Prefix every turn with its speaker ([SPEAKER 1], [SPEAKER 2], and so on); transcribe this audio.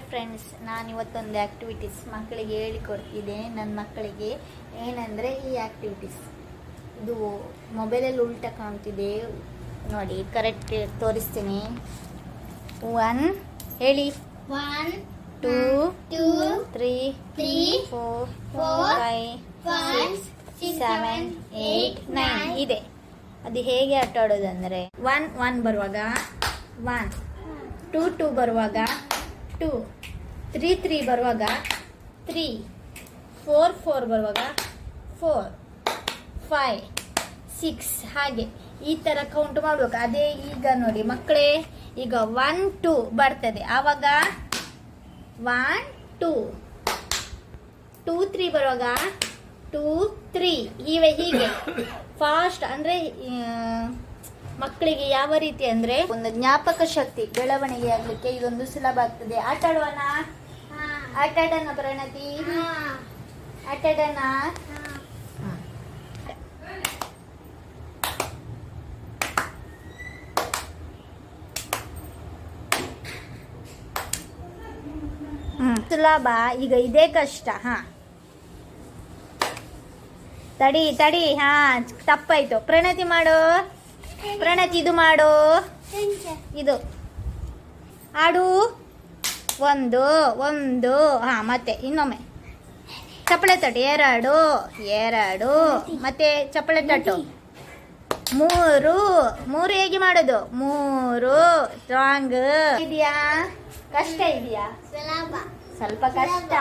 [SPEAKER 1] Friends, ನಾನಿವತ್ತೊಂದು activities ಮಕ್ಕಳಿಗೆ ಹೇಳಿಕೊಡ್ತಿದ್ದೇನೆ. ನನ್ನ ಮಕ್ಕಳಿಗೆ ಏನಂದರೆ ಈ ಆ್ಯಕ್ಟಿವಿಟೀಸ್ ಇದು ಮೊಬೈಲಲ್ಲಿ ಉಲ್ಟಾ ಕಾಣ್ತಿದೆ ನೋಡಿ, ಕರೆಕ್ಟ್ ತೋರಿಸ್ತೀನಿ. 1 ಹೇಳಿ,
[SPEAKER 2] 1
[SPEAKER 1] 2
[SPEAKER 2] 2
[SPEAKER 1] 3 4 5 6 7 8 9 ಇದೆ. ಅದು ಹೇಗೆ ಆಟ ಆಡೋದಂದರೆ 1 1 ಬರುವಾಗ 1, 2 2 ಬರುವಾಗ 2, 3 3 ಬರುವಾಗ 3, 4 4 ಬರುವಾಗ 4, 5 6 ಹಾಗೆ ಈ ಥರ ಕೌಂಟ್ ಮಾಡ್ಬೇಕು. ಅದೇ ಈಗ ನೋಡಿ ಮಕ್ಕಳೇ, ಈಗ 1 2 ಬರ್ತದೆ, ಆವಾಗ 1 2, 2 3 ಬರುವಾಗ 2 3 ಹೀಗೆ ಫಾಸ್ಟ್. ಅಂದರೆ ಮಕ್ಕಳಿಗೆ ಯಾವ ರೀತಿ ಅಂದರೆ ಒಂದು ಜ್ಞಾಪಕ ಶಕ್ತಿ ಬೆಳವಣಿಗೆ ಆಗಲಿಕ್ಕೆ ಇದೊಂದು ಸುಲಭ ಆಗ್ತದೆ. ಆಟ ಆಡೋಣ, ಆಟ ಆಡೋಣ ಪ್ರಣತಿ, ಆಟ ಆಡೋಣ. ಸುಲಭ, ಈಗ ಇದೇ ಕಷ್ಟ. ತಡಿ, ತಪ್ಪಾಯ್ತು. ಪ್ರಣತಿ ಮಾಡು, ಪ್ರಣತಿ ಇದು ಮಾಡು, ಇದು ಆಡು. 1 1 ಮತ್ತೆ ಇನ್ನೊಮ್ಮೆ ಚಪ್ಪಳೆ ತಟ್ಟು. 2 ಮತ್ತೆ ಚಪ್ಪಳೆ ತಟ್ಟು. 3 ಹೇಗೆ ಮಾಡೋದು? 3 ಸ್ಟ್ರಾಂಗ್ ಇದೆಯಾ, ಕಷ್ಟ ಇದೆಯಾ?
[SPEAKER 2] ಸುಲಭ,
[SPEAKER 1] ಸ್ವಲ್ಪ ಕಷ್ಟ.